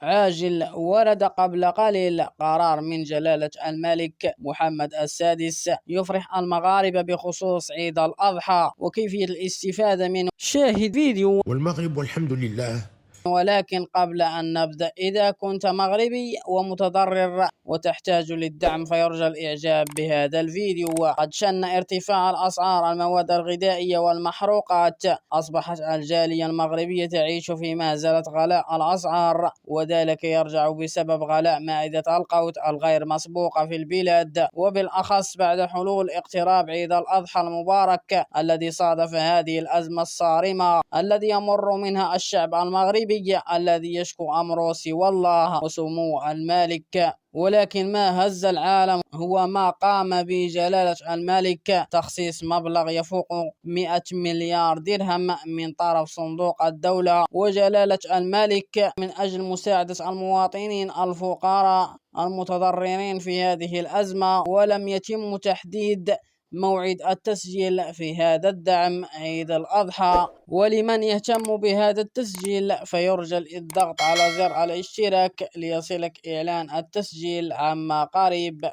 عاجل. ورد قبل قليل قرار من جلالة الملك محمد السادس يفرح المغاربة بخصوص عيد الأضحى وكيفية الاستفادة منه. شاهد فيديو والمغرب والحمد لله. ولكن قبل أن نبدأ، إذا كنت مغربي ومتضرر وتحتاج للدعم فيرجى الإعجاب بهذا الفيديو. قد شن ارتفاع الأسعار المواد الغذائية والمحروقات. أصبحت الجالية المغربية تعيش في مهزلة غلاء الأسعار، وذلك يرجع بسبب غلاء مائدة القوت الغير مسبوقة في البلاد، وبالأخص بعد حلول اقتراب عيد الأضحى المبارك الذي صادف هذه الأزمة الصارمة الذي يمر منها الشعب المغربي الذي يشكو أمره سوى الله وسمو الملك. ولكن ما هز العالم هو ما قام به جلالة الملك، تخصيص مبلغ يفوق 100 مليار درهم من طرف صندوق الدولة وجلالة الملك من أجل مساعدة المواطنين الفقراء المتضررين في هذه الأزمة. ولم يتم تحديد موعد التسجيل في هذا الدعم عيد الأضحى. ولمن يهتم بهذا التسجيل فيرجى الضغط على زر الاشتراك ليصلك إعلان التسجيل عما قريب.